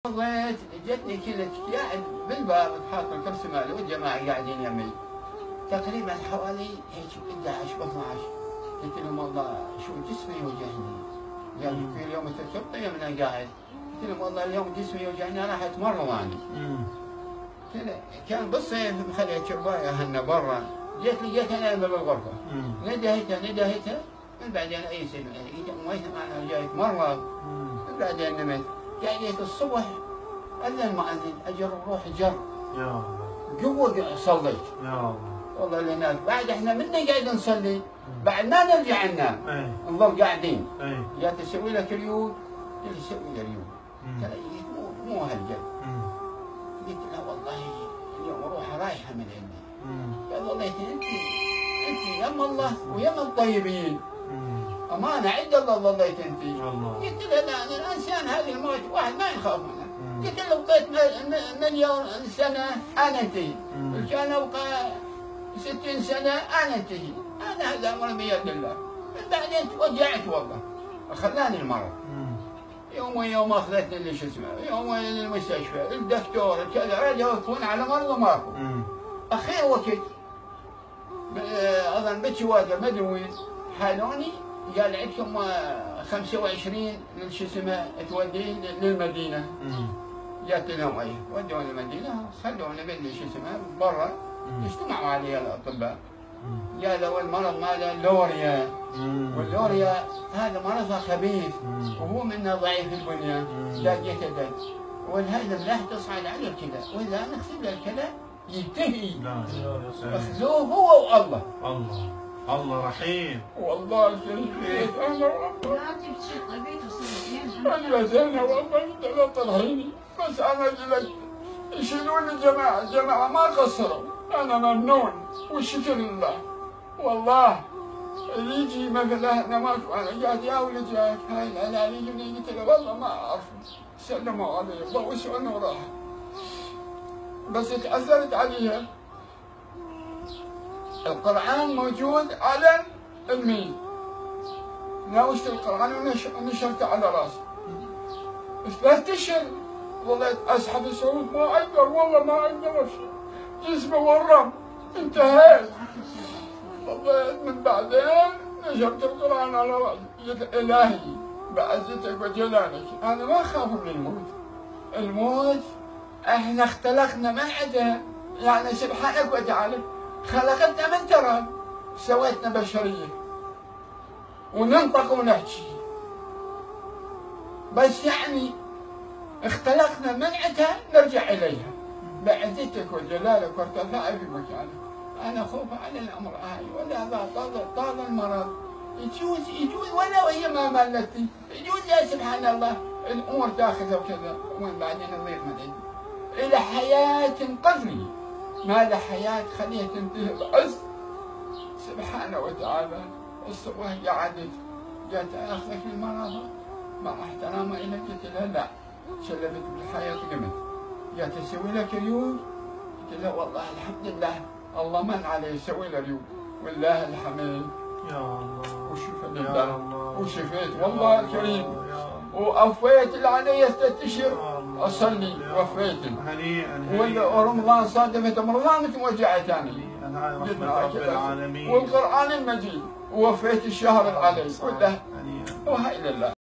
ضيت جتني كذا قاعد بالباب حاط الكرسي ماله والجماعه قاعدين يمي تقريبا حوالي هيك 11 ب 12. قلت لهم والله شو جسمي يوجعني. قال في اليوم كم يوم انا قاعد. قلت لهم والله اليوم جسمي يوجعني راح اتمرن انا. كان بالصيف مخليت شربايه هنا برا. لقيتها نايمه بالغرفه. ندهتها من بعدين اي شيء انا جاي اتمرن. من بعدين نمت. جيت الصبح اذن ما اذن اجر روح جر. يا الله. قوه صليت. يا الله. والله لهناك بعد احنا منا قاعد نصلي بعد ما نرجع ننام. نظل قاعدين. جات اسوي لك اليوم قلت سوي لي اليوم. قال مو هالجد. قلت له والله اليوم روحي رايحه من عندي. قال والله انت يم الله ويم الطيبين. امانه عند الله ظليت انت. قلت له لا انا الانسان هذه الموت واحد ما يخاف منها. قلت له بقيت مليون سنه انا انتهي. كان ابقى 60 سنه انا انتهي. انا هذا امر بيد الله. بعدين توجعت والله خلاني المرض. يوم اخذتني اللي شو اسمه يوم المستشفى الدكتور كذا رجعوا يوقفون على مرض ماكو. اخير وقت اظن بتشواذر ما ادري وين حالوني قال عندكم 25 شو اسمه تودين للمدينه. جات لهم ايه ودوني المدينه خلوني بدي شو اسمه برا اجتمعوا علي الاطباء. قالوا المرض ماله لوريا واللوريا هذا مرض خبيث وهو منه ضعيف البنيه لاقيت دم والهيدا ملاح تصعد على الكلى واذا نغسل له الكلى ينتهي. اخذوه هو والله. الله رحيم. والله شريف انا والله انا زينه والله انت لا ترهيني بس انا لك يشيلوني الجماعه ما قصروا انا ممنون والشكر لله. والله يجي مثلا انا ماكو انا قاعد يا ولد جاك هاي العلال يجيني قلت له والله ما اعرف سلموا علي ضوسوا انه راح بس تاثرت عليها. القرآن موجود على الميل ناوشت القرآن ونشرته على راسي 3 أشهر ظليت اسحب الصوت ما اقدر والله ما اقدر جسمي ورم انتهيت. ظليت من بعدين نشرت القرآن على راسي قلت الهي بعزتك وجلالك انا ما اخاف من الموت احنا اختلقنا ما عدا يعني سبحانك وتعالى خلقتنا من تراب سويتنا بشريه وننطق ونحكي بس يعني اختلقنا من عندها نرجع اليها بعزتك وجلالك وارتفاعي في مكانك. انا خوف على الامر هاي ولا طال المرض يجوز ولا وهي ما مالتني يجوز يا سبحان الله الامور تاخذها وكذا ومن بعدين نضيق من عندي الى حياه تنقذني ما له حياه خليها تنتهي بعز سبحانه وتعالى. الصبح قعدت جات اخذك المرضى مع احترامي الك قلت لها لا شلبت بالحياه قمت جات اسوي لك اليوم قلت لها والله الحمد لله الله من علي يسوي لي اليوم والله الحمد يا الله وشفى لله وشفيت والله الكريم ووفيت اللي علي 3 أشهر اصلي وفيت هنيئا ورمضان صادفت رمضان متوجعه ثاني رحمة رب العالمين والقرآن المجيد ووفيت الشهر العلي كله وهاي لله.